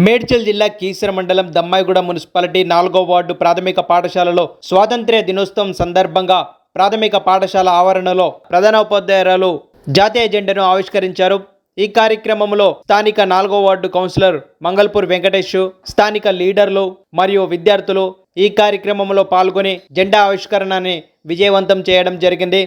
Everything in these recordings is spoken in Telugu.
మేడ్చల్ జిల్లా కీసర మండలం దమ్మాయిగూడ మున్సిపాలిటీ 4వ వార్డు ప్రాథమిక పాఠశాలలో స్వాతంత్ర్య దినోత్సవం సందర్భంగా ప్రాథమిక పాఠశాల ఆవరణలో ప్రధానోపాధ్యాయురాలు జాతీయ జెండాను ఆవిష్కరించారు. ఈ కార్యక్రమంలో స్థానిక 4వ వార్డు కౌన్సిలర్ మంగళపూర్ వెంకటేష్, స్థానిక లీడర్లు మరియు విద్యార్థులు ఈ కార్యక్రమంలో పాల్గొని జెండా ఆవిష్కరణని విజయవంతం చేయడం జరిగింది.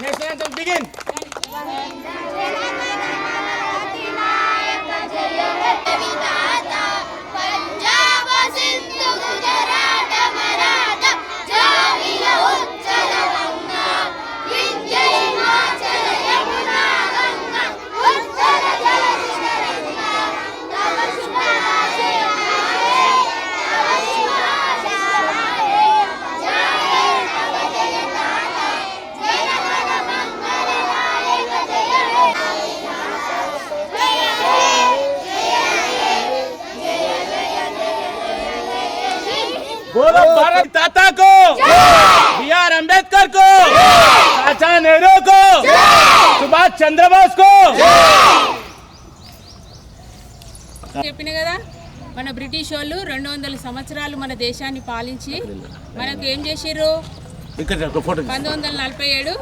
National anthem begin. बोलो भारत माता को, बी.आर. अम्बेडकर को, चाचा नेहरू को, सुभाष चंद्र बोस को. చెప్పిన కదా మన బ్రిటిష్ వాళ్ళు 200 సంవత్సరాలు మన దేశాన్ని పాలించి మనకు ఏం చేశారు. 1947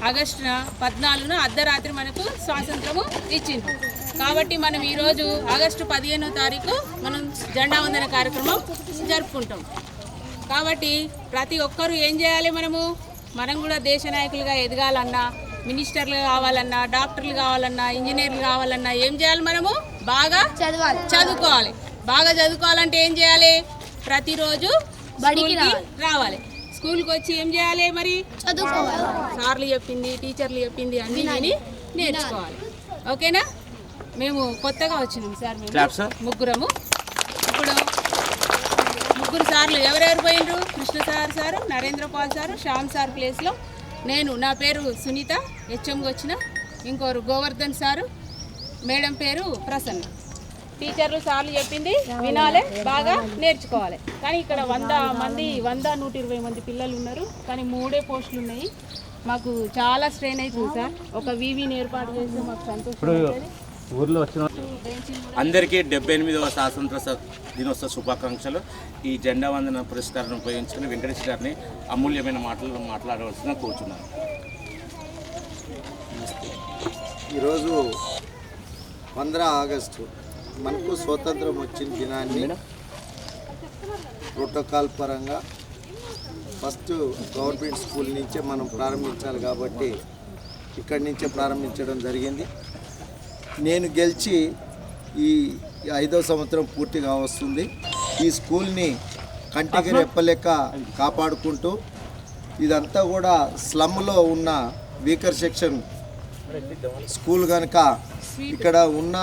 ఆగస్టు 14న అర్ధరాత్రి మనకు స్వాతంత్రము ఇచ్చింది. కాబట్టి మనం ఈరోజు ఆగస్టు 15వ తారీఖు మనం జెండా వందన కార్యక్రమం జరుపుకుంటాం. కాబట్టి ప్రతి ఒక్కరూ ఏం చేయాలి, మనం కూడా దేశ నాయకులుగా ఎదగాలన్నా, మినిస్టర్లు కావాలన్నా, డాక్టర్లు కావాలన్నా, ఇంజనీర్లు కావాలన్నా ఏం చేయాలి, బాగా చదువుకోవాలి. బాగా చదువుకోవాలంటే ఏం చేయాలి, ప్రతిరోజు బడికి రావాలి. స్కూల్కి వచ్చి ఏం చేయాలి, మరి చదువుకోవాలి. సార్లు చెప్పింది, టీచర్లు చెప్పింది అన్నీ నేర్చుకోవాలి. ఓకేనా? మేము కొత్తగా వచ్చినాం సార్, మేము ముగ్గురము. ఇప్పుడు ముగ్గురు సార్లు ఎవరెవరు పోయినరు, Krishna sir, Narendra Paul sir, Shyam sir ప్లేస్లో నేను, నా పేరు సునీత, హెచ్ఎంగా వచ్చిన. ఇంకోరు గోవర్ధన్ సారు, మేడం పేరు ప్రసన్న. టీచర్లు సార్లు చెప్పింది వినాలి, బాగా నేర్చుకోవాలి. కానీ ఇక్కడ 120 మంది పిల్లలు ఉన్నారు, కానీ 3 పోస్టులు ఉన్నాయి. మాకు చాలా స్ట్రెయిన్ అవుతుంది సార్. ఒక వీవీని ఏర్పాటు చేస్తే మాకు సంతోషం. ఊర్లో వచ్చిన అందరికీ 78వ స్వాతంత్ర దినోత్సవ శుభాకాంక్షలు. ఈ జెండా వందన పురస్కారం ఉపయోగించుకుని వెంకటేష్ గారిని అమూల్యమైన మాటలు మాట్లాడవలసిన కోరుచున్నాను. ఈరోజు 15 ఆగస్టు మనకు స్వాతంత్రం వచ్చిన దినాన్ని ప్రోటోకాల్ పరంగా ఫస్ట్ గవర్నమెంట్ స్కూల్ నుంచే మనం ప్రారంభించాలి కాబట్టి ఇక్కడి నుంచే ప్రారంభించడం జరిగింది. నేను గెలిచి ఈ 5వ సంవత్సరం పూర్తిగా వస్తుంది. ఈ స్కూల్ని కంటికి రెప్పలేక కాపాడుకుంటూ ఇదంతా కూడా స్లమ్లో ఉన్న వీకర్ సెక్షన్ స్కూల్ కనుక ఇక్కడ ఉన్న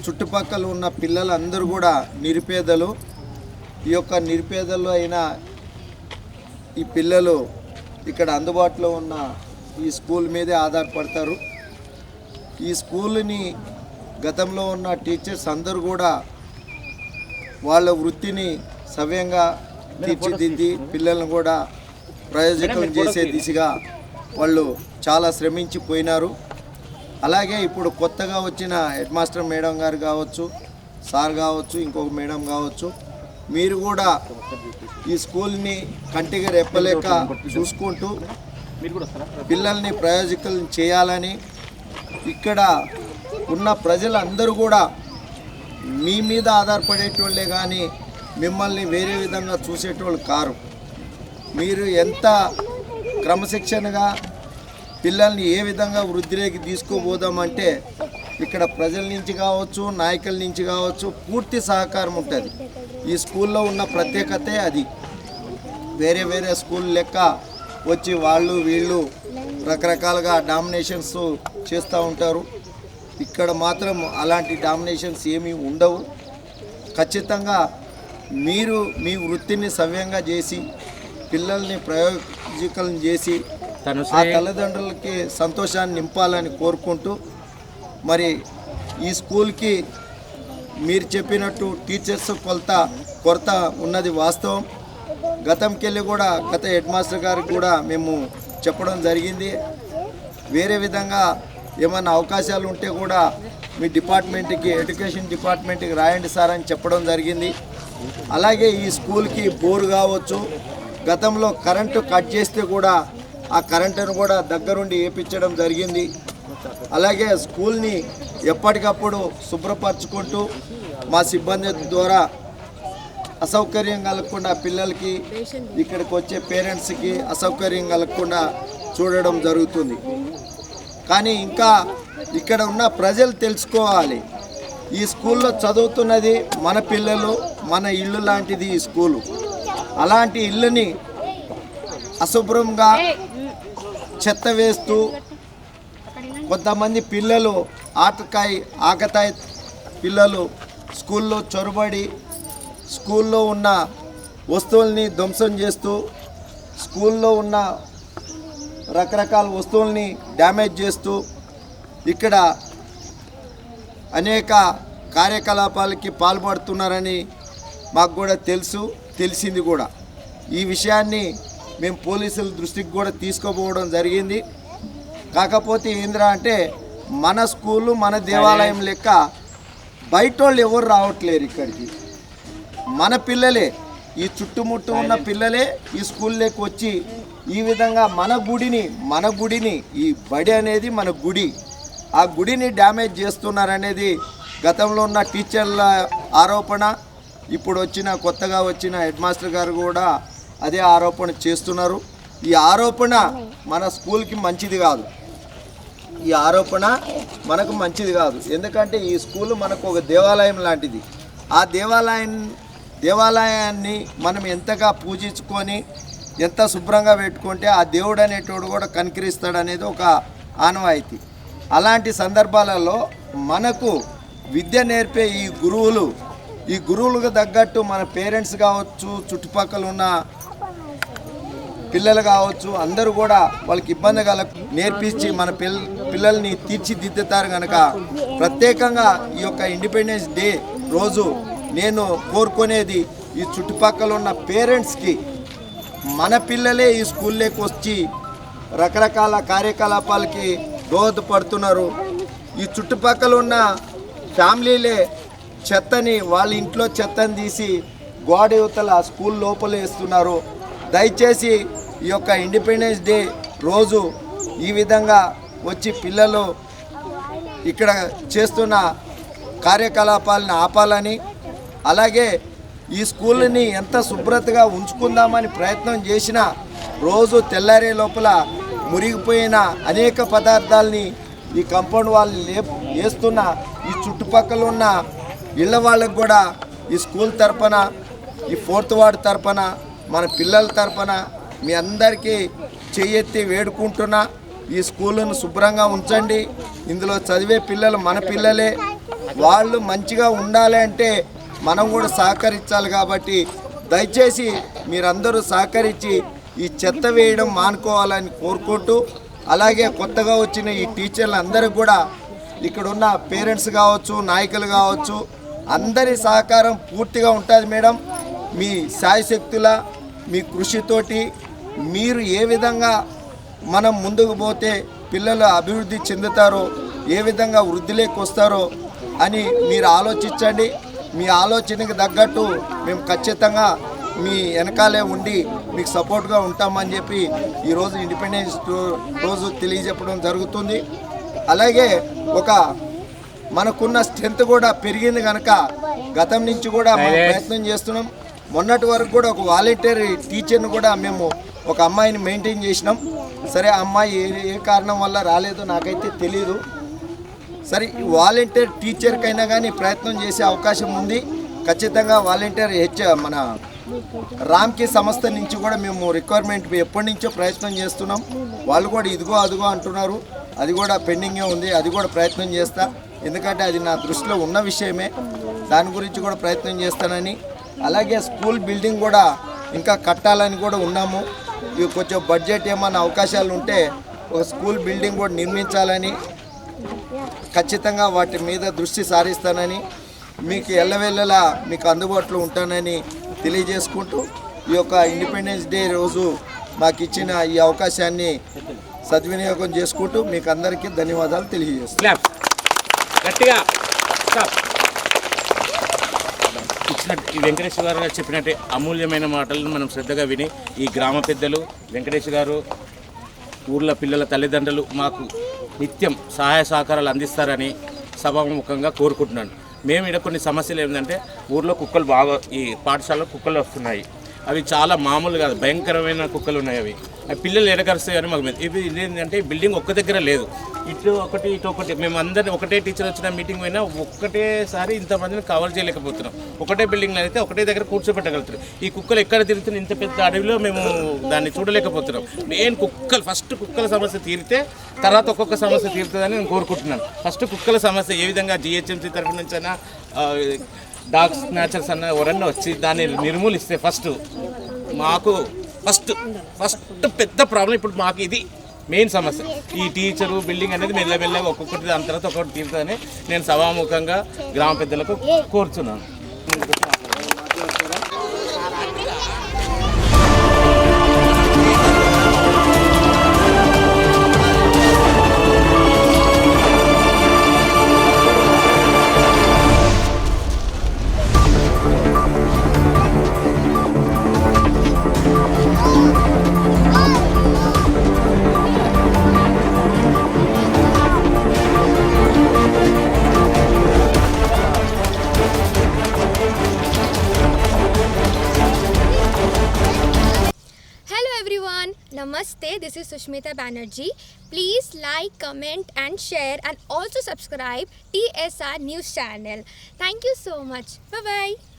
చుట్టుపక్కల ఉన్న పిల్లలందరూ కూడా నిరుపేదలు. ఈ యొక్క నిరుపేదల్లో అయినా ఈ పిల్లలు ఇక్కడ అందుబాటులో ఉన్న ఈ స్కూల్ మీదే ఆధారపడతారు. ఈ స్కూల్ని గతంలో ఉన్న టీచర్స్ అందరూ కూడా వాళ్ళ వృత్తిని సవ్యంగా తీర్చిదిద్ది పిల్లలను కూడా ప్రయోజకం చేసే దిశగా వాళ్ళు చాలా శ్రమించిపోయినారు. అలాగే ఇప్పుడు కొత్తగా వచ్చిన హెడ్ మాస్టర్ మేడం గారు కావచ్చు, సార్ కావచ్చు, ఇంకొక మేడం కావచ్చు, మీరు కూడా ఈ స్కూల్ని కంటిగా రెప్పలేక చూసుకుంటూ పిల్లల్ని ప్రయోజకులను చేయాలని, ఇక్కడ ఉన్న ప్రజలందరూ కూడా మీ మీద ఆధారపడేటోళ్ళే కానీ మిమ్మల్ని వేరే విధంగా చూసేటోళ్ళు కారు. మీరు ఎంత క్రమశిక్షణగా పిల్లల్ని ఏ విధంగా వృద్ధిలోకి తీసుకుపోదామంటే ఇక్కడ ప్రజల నుంచి కావచ్చు, నాయకుల నుంచి కావచ్చు పూర్తి సహకారం ఉంటుంది. ఈ స్కూల్లో ఉన్న ప్రత్యేకతే అది. వేరే వేరే స్కూల్ లెక్క వచ్చి వాళ్ళు వీళ్ళు రకరకాలుగా డామినేషన్స్ చేస్తూ ఉంటారు. ఇక్కడ మాత్రం అలాంటి డామినేషన్స్ ఏమీ ఉండవు. ఖచ్చితంగా మీరు మీ వృత్తిని సవ్యంగా చేసి పిల్లల్ని ప్రయోజకులను చేసి ఆ తల్లిదండ్రులకి సంతోషాన్ని నింపాలని కోరుకుంటూ, మరి ఈ స్కూల్కి మీరు చెప్పినట్టు టీచర్స్ కొరత ఉన్నది వాస్తవం. గతంకెళ్ళి కూడా గత హెడ్ మాస్టర్ గారికి కూడా మేము చెప్పడం జరిగింది. వేరే విధంగా ఏమైనా అవకాశాలు ఉంటే కూడా మీ డిపార్ట్మెంట్కి, ఎడ్యుకేషన్ డిపార్ట్మెంట్కి రాయండి సార్ అని చెప్పడం జరిగింది. అలాగే ఈ స్కూల్కి బోరు కావచ్చు, గతంలో కరెంటు కట్ చేస్తే కూడా ఆ కరెంటును కూడా దగ్గరుండి వేయించడం జరిగింది. అలాగే స్కూల్ని ఎప్పటికప్పుడు శుభ్రపరచుకుంటూ మా సిబ్బంది ద్వారా అసౌకర్యం కలగకుండా పిల్లలకి, ఇక్కడికి వచ్చే పేరెంట్స్కి అసౌకర్యం కలగకుండా చూడడం జరుగుతుంది. కానీ ఇంకా ఇక్కడ ఉన్న ప్రజలు తెలుసుకోవాలి, ఈ స్కూల్లో చదువుతున్నది మన పిల్లలు, మన ఇల్లు లాంటిది ఈ స్కూలు. అలాంటి ఇల్లుని అశుభ్రంగా చెత్త వేస్తూ కొంతమంది పిల్లలు ఆకతాయి పిల్లలు స్కూల్లో చొరబడి స్కూల్లో ఉన్న వస్తువుల్ని ధ్వంసం చేస్తూ స్కూల్లో ఉన్న రకరకాల వస్తువుల్ని డ్యామేజ్ చేస్తూ ఇక్కడ అనేక కార్యకలాపాలకి పాల్పడుతున్నారని మాకు కూడా తెలిసింది కూడా. ఈ విషయాన్ని మేము పోలీసుల దృష్టికి కూడా తీసుకుపోవడం జరిగింది. కాకపోతే ఏంద్రా అంటే మన స్కూలు మన దేవాలయం లెక్క బయట వాళ్ళు ఎవరు రావట్లేరు ఇక్కడికి. మన పిల్లలే, ఈ చుట్టుముట్టు ఉన్న పిల్లలే ఈ స్కూల్లోకి వచ్చి ఈ విధంగా మన గుడిని ఈ బడి అనేది మన గుడి, ఆ గుడిని డ్యామేజ్ చేస్తున్నారనేది గతంలో ఉన్న టీచర్ల ఆరోపణ. ఇప్పుడు కొత్తగా వచ్చిన హెడ్ మాస్టర్ గారు కూడా అదే ఆరోపణ చేస్తున్నారు. ఈ ఆరోపణ మన స్కూల్కి మంచిది కాదు. ఈ ఆరోపణ మనకు మంచిది కాదు. ఎందుకంటే ఈ స్కూల్ మనకు ఒక దేవాలయం లాంటిది. ఆ దేవాలయాన్ని మనం ఎంతగా పూజించుకొని ఎంత శుభ్రంగా పెట్టుకుంటే ఆ దేవుడు అనేటోడు కూడా కనికరిస్తాడనేది ఒక ఆనవాయితీ. అలాంటి సందర్భాలలో మనకు విద్య నేర్పే ఈ గురువులకు తగ్గట్టు మన పేరెంట్స్ కావచ్చు, చుట్టుపక్కల ఉన్న పిల్లలు కావచ్చు, అందరూ కూడా వాళ్ళకి ఇబ్బంది నేర్పించి మన పిల్లల్ని తీర్చిదిద్దుతారు కనుక ప్రత్యేకంగా ఈ యొక్క ఇండిపెండెన్స్ డే రోజు నేను కోరుకునేది ఈ చుట్టుపక్కల ఉన్న పేరెంట్స్కి మన పిల్లలే ఈ స్కూల్లోకి వచ్చి రకరకాల కార్యకలాపాలకి దోహదపడుతున్నారు. ఈ చుట్టుపక్కల ఉన్న ఫ్యామిలీలే చెత్తని వాళ్ళ ఇంట్లో చెత్తని తీసి గోడ యువతల స్కూల్ లోపల వేస్తున్నారు. దయచేసి ఈ యొక్క ఇండిపెండెన్స్ డే రోజు ఈ విధంగా వచ్చి పిల్లలు ఇక్కడ చేస్తున్న కార్యకలాపాలను ఆపాలని, అలాగే ఈ స్కూల్ని ఎంత శుభ్రతగా ఉంచుకుందామని ప్రయత్నం చేసినా రోజు తెల్లారే లోపల మురిగిపోయిన అనేక పదార్థాలని ఈ కాంపౌండ్ వాళ్ళు వేస్తున్న ఈ చుట్టుపక్కల ఉన్న ఇళ్ళ వాళ్ళకు కూడా ఈ స్కూల్ తరపున, ఈ 4th వార్డు తరపున, మన పిల్లల తరపున మీ అందరికీ చెయ్యెత్తి వేడుకుంటున్నా. ఈ స్కూళ్ళను శుభ్రంగా ఉంచండి. ఇందులో చదివే పిల్లలు మన పిల్లలే, వాళ్ళు మంచిగా ఉండాలి అంటే మనం కూడా సహకరించాలి. కాబట్టి దయచేసి మీరందరూ సహకరించి ఈ చెత్త వేయడం మానుకోవాలని కోరుకుంటూ, అలాగే కొత్తగా వచ్చిన ఈ టీచర్లు అందరికీ కూడా ఇక్కడున్న పేరెంట్స్ కావచ్చు, నాయకులు కావచ్చు, అందరి సహకారం పూర్తిగా ఉంటుంది మేడం. మీ శాయశక్తుల మీ కృషితోటి మీరు ఏ విధంగా మనం ముందుకు పోతే పిల్లలు అభివృద్ధి చెందుతారో, ఏ విధంగా వృద్ధిలోకి వస్తారో అని మీరు ఆలోచించండి. మీ ఆలోచనకి తగ్గట్టు మేము ఖచ్చితంగా మీ వెనకాలే ఉండి మీకు సపోర్ట్గా ఉంటామని చెప్పి ఈరోజు ఇండిపెండెన్స్ రోజు తెలియజెప్పడం జరుగుతుంది. అలాగే మనకున్న స్ట్రెంత్ కూడా పెరిగింది కనుక గతం నుంచి కూడా మనం ప్రయత్నం చేస్తున్నాం. మొన్నటి వరకు కూడా ఒక వాలంటీర్ టీచర్ని కూడా మేము ఒక అమ్మాయిని మెయింటైన్ చేసినాం. సరే, అమ్మాయి ఏ కారణం వల్ల రాలేదో నాకైతే తెలియదు. సరే, వాలంటీర్ టీచర్కైనా కానీ ప్రయత్నం చేసే అవకాశం ఉంది. ఖచ్చితంగా వాలంటీర్ మన రామ్కి సంస్థ నుంచి కూడా మేము రిక్వైర్మెంట్ ఎప్పటి నుంచో ప్రయత్నం చేస్తున్నాం. వాళ్ళు కూడా ఇదిగో అదిగో అంటున్నారు. అది కూడా పెండింగే ఉంది. అది కూడా ప్రయత్నం చేస్తా, ఎందుకంటే అది నా దృష్టిలో ఉన్న విషయమే. దాని గురించి కూడా ప్రయత్నం చేస్తానని, అలాగే స్కూల్ బిల్డింగ్ కూడా ఇంకా కట్టాలని కూడా ఉన్నాము. ఇవి కొంచెం బడ్జెట్ ఏమైనా అవకాశాలు ఉంటే ఒక స్కూల్ బిల్డింగ్ కూడా నిర్మించాలని, ఖచ్చితంగా వాటి మీద దృష్టి సారిస్తానని, మీకు ఎల్లవెల్లలా మీకు అందుబాటులో ఉంటానని తెలియజేసుకుంటూ, ఈ యొక్క ఇండిపెండెన్స్ డే రోజు మాకు ఇచ్చిన ఈ అవకాశాన్ని సద్వినియోగం చేసుకుంటూ మీకు అందరికీ ధన్యవాదాలు తెలియజేస్తున్నాను. ఈ వెంకటేశ్వర గారు చెప్పినట్టే అమూల్యమైన మాటలను మనం శ్రద్ధగా విని, ఈ గ్రామ పెద్దలు వెంకటేశ్వర గారు ఊర్లో పిల్లల తల్లిదండ్రులు మాకు నిత్యం సహాయ సహకారాలు అందిస్తారని సభాముఖంగా కోరుకుంటున్నాను. మేము ఇక్కడ కొన్ని సమస్యలు ఏంటంటే, ఊర్లో కుక్కలు బాగా, ఈ పాఠశాలలో కుక్కలు వస్తున్నాయి. అవి చాలా మామూలు కాదు, భయంకరమైన కుక్కలు ఉన్నాయి. అవి పిల్లలు ఎడకరుస్తాయి అని మాకు ఇది ఏంటంటే, బిల్డింగ్ ఒక్క దగ్గర లేదు, ఇటు ఒకటి ఇటు ఒకటి. మేము అందరినీ ఒకటే టీచర్ వచ్చిన మీటింగ్ పోయినా ఒకటేసారి ఇంతమందిని కవర్ చేయలేకపోతున్నాం. ఒకటే బిల్డింగ్లో అయితే ఒకటే దగ్గర కూర్చోబెట్టగలుగుతున్నాం. ఈ కుక్కలు ఎక్కడ తిరుగుతున్నాయి, ఇంత పెద్ద అడవిలో మేము దాన్ని చూడలేకపోతున్నాం. నేను ఫస్ట్ కుక్కల సమస్య తీరితే తర్వాత ఒక్కొక్క సమస్య తీరుతుందని నేను కోరుకుంటున్నాను. ఫస్ట్ కుక్కల సమస్య ఏ విధంగా GHMC తరఫు నుంచి అయినా, డాగ్ స్నాచర్స్ అన్న ఎవరన్నా వచ్చి దాన్ని నిర్మూలిస్తే మాకు ఫస్ట్ పెద్ద ప్రాబ్లం ఇప్పుడు మాకు ఇది మెయిన్ సమస్య. ఈ టీచరు బిల్డింగ్ అనేది మెల్లమెల్లగా ఒక్కొక్కటి దాని తర్వాత ఒక్కొక్కటి తీరుతుందని నేను సభాముఖంగా గ్రామ పెద్దలకు కోరుతున్నాను. Namaste, this is Sushmita Banerjee. Please like, comment and share and also subscribe TSR News channel. Thank you so much. Bye-bye.